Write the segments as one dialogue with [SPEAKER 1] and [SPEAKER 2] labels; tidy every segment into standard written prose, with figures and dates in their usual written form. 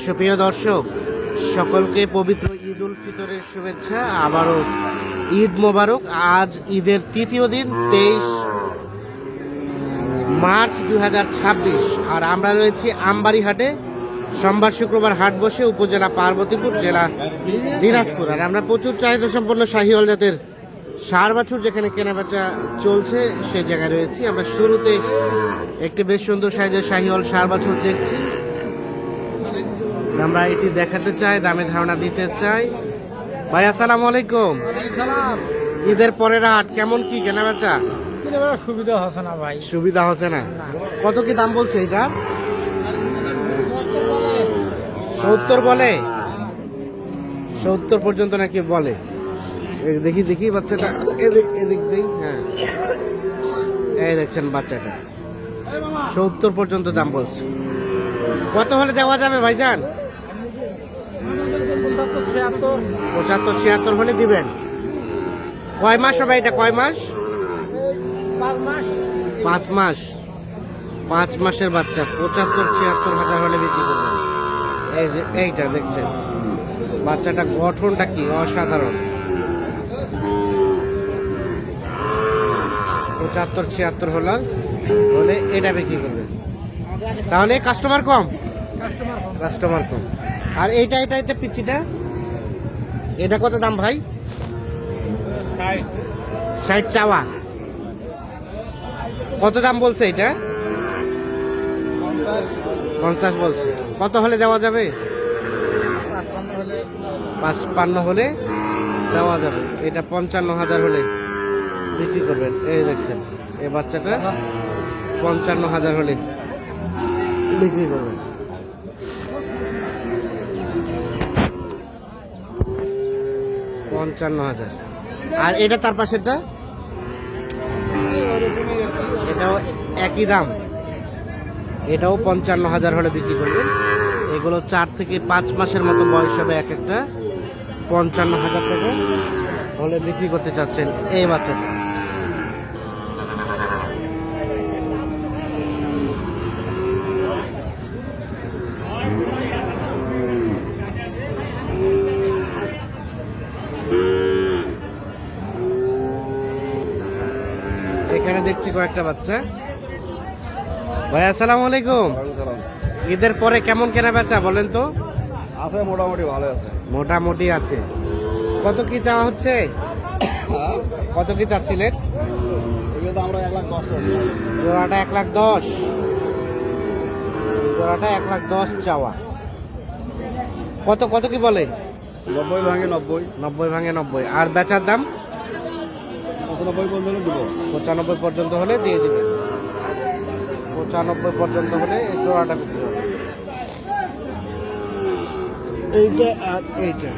[SPEAKER 1] সুপ্রিয় দর্শক, সকলকে পবিত্র ঈদ উল ফিতরের শুভেচ্ছা। আবারও ঈদ মোবারক। আজ ঈদের তৃতীয় দিন, 23 মার্চ 2026। আর আমরা রয়েছি আমবাড়ি হাটে। সোমবার শুক্রবার হাট বসে, উপজেলা পার্বতীপুর, জেলা দিনাজপুর। আর আমরা প্রচুর চাহিদা সম্পন্ন শাহিওয়াল জাতের ষাঁড় বাছুর যেখানে কেনাবেচা চলছে সেই জায়গায় রয়েছি। আমরা শুরুতে একটি বেশ সুন্দর সাইজের শাহিওয়াল ষাঁড় বাছুর দেখছি। আমরা এটি দেখাতে চাই, দামে ধারণা দিতে চাই। ভাই আসসালামু আলাইকুম। ঈদের পরের হাট কেমন কি কেনাবেচা?
[SPEAKER 2] সুবিধা হচ্ছে না ভাই,
[SPEAKER 1] সুবিধা হচ্ছে না। কত কি দাম বলছে এটা? 70 বলে, 70 পর্যন্ত নাকি বলে। দেখি দেখি বাচ্চাটা, এদিক এদিক দিই। হ্যাঁ, এই দেখছেন বাচ্চাটা 70 পর্যন্ত দাম বলছে। কত হলে দেওয়া যাবে ভাইজান? 75-76 হলে দিবেন। কয় মাস হবে এটা? কয় মাস? 5 মাস। 5 মাসের বাচ্চা 75-76 হাজার হলে বিক্রি করবেন। এই যে এইটা দেখছেন, বাচ্চাটা গঠনটা কি অসাধারণ। 75-76 হলে এটা বিক্রি করবেন। তাহলে কাস্টমার কম। আর এইটা এটা এটা পিচ্ছিটা, এটা কত দাম ভাই? 60 চাওয়া। কত দাম বলছে এটা? 50 বলছে। কত হলে দেওয়া যাবে? 55 হলে দেওয়া যাবে। এটা 55,000 হলে বিক্রি করবেন। এই দেখছেন, এই বাচ্চাটা 55,000 হলে বিক্রি করবেন। আর এটা তার পাশেরটা, এটাও একই দাম, এটাও 55,000 হলে বিক্রি করবেন। এগুলো 4 থেকে 5 মাসের মতো বয়স হবে এক একটা। 55,000 টাকা হলে বিক্রি করতে চাচ্ছেন এই বাচ্চাটা। এখানে দেখছি কয়েকটা বাচ্চা। ভাই আসসালামু আলাইকুম। ঈদের পরে কেমন কেনা বেচা বলেন তো?
[SPEAKER 2] আছে মোটামুটি ভালো আছে।
[SPEAKER 1] মোটামুটি আছে। কত কি চাওয়া হচ্ছে? কত কি চাচ্ছিলেন?
[SPEAKER 2] আমরা 1,10,000।
[SPEAKER 1] জোড়াটা 1,10,000। জোড়াটা 1,10,000 চাওয়া। কত কত কি বলে?
[SPEAKER 2] 90 ভাঙে 90।
[SPEAKER 1] 90 ভাঙে 90। আর বেচার দাম
[SPEAKER 2] 95 পর্যন্ত দিব।
[SPEAKER 1] 95 পর্যন্ত হলে দিয়ে দিবেন। 95 পর্যন্ত হলে এই জোড়াটা বিক্রি হবে। এইটা আর এইটা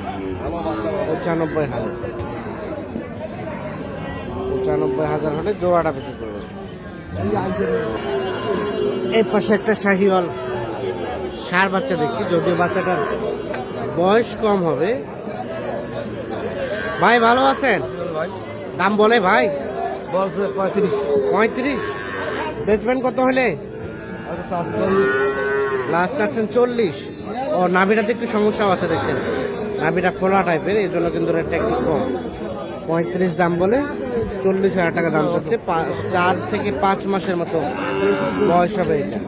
[SPEAKER 1] 95,000। 95,000 হলে জোড়াটা বিক্রি করবেন। এই পাশে একটা শাহিওয়াল ষাঁড় বাচ্চা দেখছি, যদিও বাচ্চাটার বয়স কম হবে। ভাই ভালো আছেন? দাম বলে ভাই?
[SPEAKER 2] বলছে
[SPEAKER 1] 35। বেচবেন কত হলে? লাস্ট চাচ্ছেন 40। ও নাভিটাতে একটু সমস্যাও আছে দেখছেন, নাভিটা খোলা টাইপের, এই জন্য কিন্তু রেটটা একটু কম। 35 দাম বলে, 40,000 টাকা দাম করছে। 4 থেকে 5 মাসের মতো বয়স হবে এটা।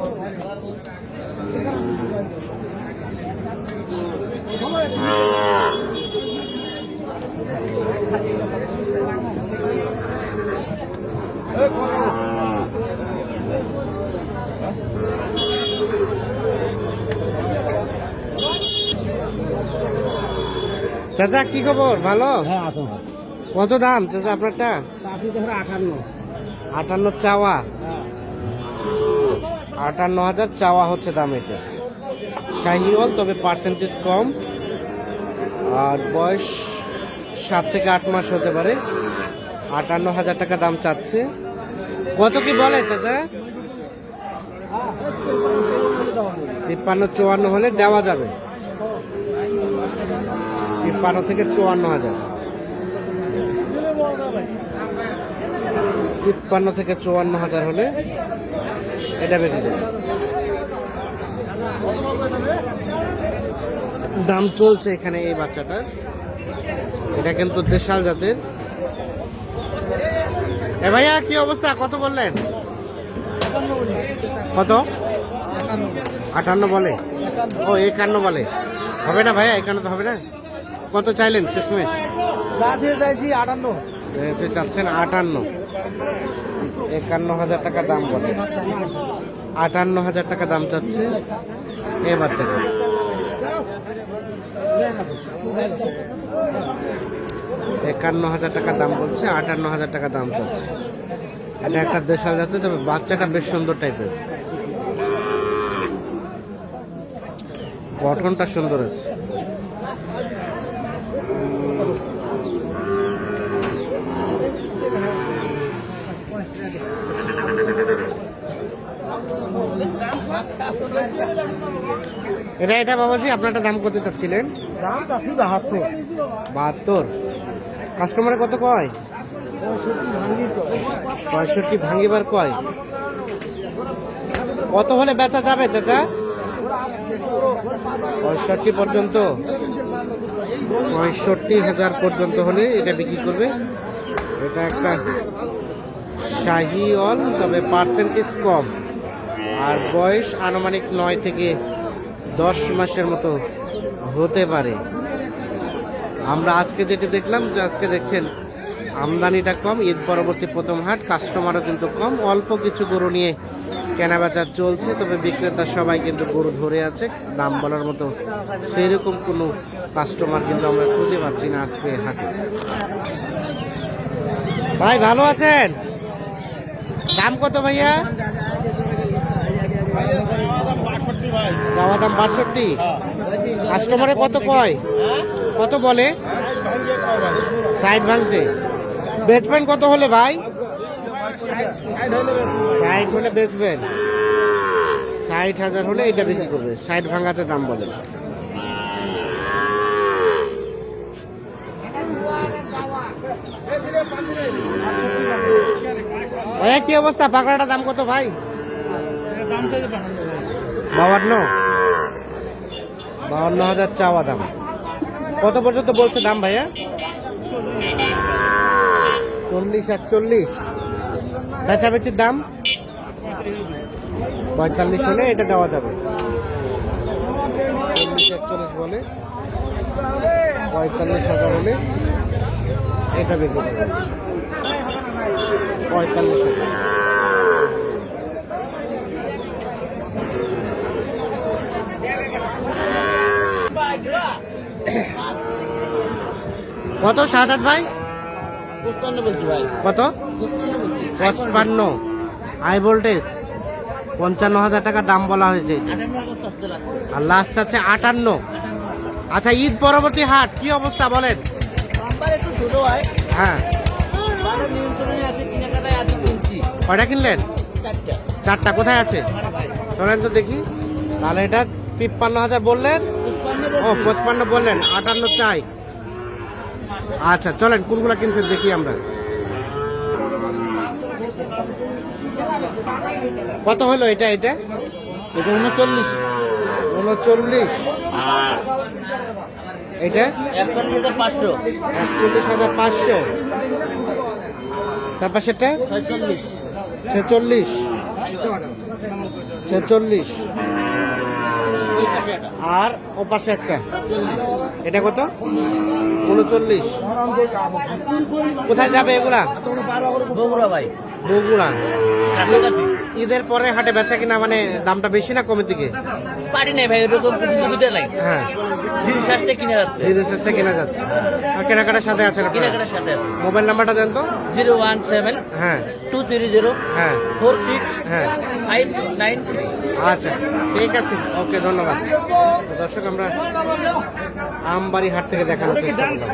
[SPEAKER 1] চাচা কি খবর? ভালো?
[SPEAKER 2] হ্যাঁ আছে।
[SPEAKER 1] কত দাম চাচা আপনারটা? 58 চাওয়া। 58,000 চাওয়া হচ্ছে দাম। এটা শাহিওয়াল, তবে পার্সেন্টেজ কম। আর বয়স 7 থেকে 8 মাস হতে পারে। 58,000 টাকা দাম চাচ্ছে। কত কি বলে চাচা? 53-54 হলে দেওয়া যাবে। 53 থেকে 54,000। 53 থেকে 54,000 হলে এটা বেঁচে দেবে। দাম চলছে এখানে এই বাচ্চাটার। এটা কিন্তু দেশাল জাতের। এ ভাইয়া কি অবস্থা, কত বললেন? কত? 58 বলে। ও 51 বলে। হবে না ভাইয়া, 51 তো হবে না। কত চাইলেন শেষমেশ?
[SPEAKER 2] চাইছি 58।
[SPEAKER 1] চাচ্ছেন 58। 51,000 টাকা দাম বলে। 58,000 টাকা দাম চাচ্ছে এ বাচ্চাটা। 51,000 টাকা দাম বলছে, 58,000 টাকা দাম চাচ্ছে। এটা একটা দেশাল জাতের, তবে বাচ্চাটা বেশ সুন্দর টাইপের, গঠনটা সুন্দর আছে। এটা বাবাজি আপনারটা দাম কত চাচ্ছিলেন?
[SPEAKER 2] দাম চাচ্ছি 72।
[SPEAKER 1] 72। কাস্টমারে কত কয়? 65 ভাঙিবার কয়। কত হলে বেচা যাবে চাচা? 65 পর্যন্ত। 65,000 পর্যন্ত হলে এটা বিক্রি করবে। এটা একটা শাহিওয়াল, তবে পার্সেন্টেজ কম, আর বয়স আনুমানিক 9 থেকে 10 মাসের মতো হতে পারে। আমরা আজকে যেটা দেখলাম, যে আজকে দেখছেন আমদানিটা কম, ঈদ পরবর্তী প্রথম হাট, কাস্টমারও কিন্তু কম। অল্প কিছু গরু নিয়ে কেনাবেচা চলছে, তবে বিক্রেতা সবাই কিন্তু গরু ধরে আছে। দাম বলার মতো সেরকম কোনো কাস্টমার কিন্তু আমরা খুঁজে পাচ্ছি না আজকে হাটে। ভাই ভালো আছেন? দাম কত ভাইয়া? চাওয়া দাম 62। কাস্টমারে কত কয়, কত বলে? 60 ভাঙতে। বেচবেন কত হলে ভাই? 60 হলে বেচবেন। 60,000 হলে এটা বিক্রি করবে। 60 ভাঙাতে দাম বলে। ভাইয়া কি অবস্থা, পাকড়াটার দাম কত ভাই? 52,000 চাওয়া দাম। কত পর্যন্ত বলছে দাম ভাইয়া? 40-41। বেচাবেচির দাম 45 হলে এটা দেওয়া যাবে। 40-41 বলে, 45,000 হলে এটা বিক্রি করবে। 45,000। কত শাহাদাত ভাই?
[SPEAKER 2] 55 বলছি ভাই।
[SPEAKER 1] কত? 55। High voltage. 55,000 টাকা দাম বলা হয়েছে, আর লাস্ট আছে 58। আচ্ছা, ঈদ পরবর্তী হাট কি অবস্থা বলেন?
[SPEAKER 2] একটু ছোট হয়।
[SPEAKER 1] হ্যাঁ, কয়টা কিনলেন? 4টা। কোথায় আছে চলেন তো দেখি। তাহলে এটা 53,000 বললেন। ও 55 বললেন, 58 চাই। আচ্ছা চলেন, কোনগুলা কিনছেন দেখি আমরা। কত হলো এটা? এটা
[SPEAKER 2] 39।
[SPEAKER 1] 39। এটা
[SPEAKER 2] 41,500।
[SPEAKER 1] 41,500। তারপর সেটা
[SPEAKER 2] 46।
[SPEAKER 1] 46। 46। আর ও পাশে একটা, এটা কত? 39। কোথায় যাবে এগুলা?
[SPEAKER 2] বগুড়া ভাই।
[SPEAKER 1] বগুড়া।
[SPEAKER 2] কাছাকাছি।
[SPEAKER 1] ঈদের পরে হাটে বেচা কিনা মানে দামটা বেশি না কমের দিকে?
[SPEAKER 2] পারি নাই ভাই, এরকম প্রতিযোগিতা নাই।
[SPEAKER 1] হ্যাঁ,
[SPEAKER 2] ধীরে সাথে কিনে যাচ্ছে।
[SPEAKER 1] ঈদের শেষে কেনা যাচ্ছে। আর কেনাকাটার সাথে আছে না?
[SPEAKER 2] কেনাকাটার সাথে আছে।
[SPEAKER 1] মোবাইল নাম্বারটা দেন তো।
[SPEAKER 2] 017
[SPEAKER 1] হ্যাঁ
[SPEAKER 2] 230
[SPEAKER 1] হ্যাঁ
[SPEAKER 2] 46
[SPEAKER 1] হ্যাঁ
[SPEAKER 2] 593।
[SPEAKER 1] আচ্ছা ঠিক আছে, ওকে, ধন্যবাদ। দর্শক, আমরা আমবাড়ি হাট থেকে দেখানোর চেষ্টা করলাম।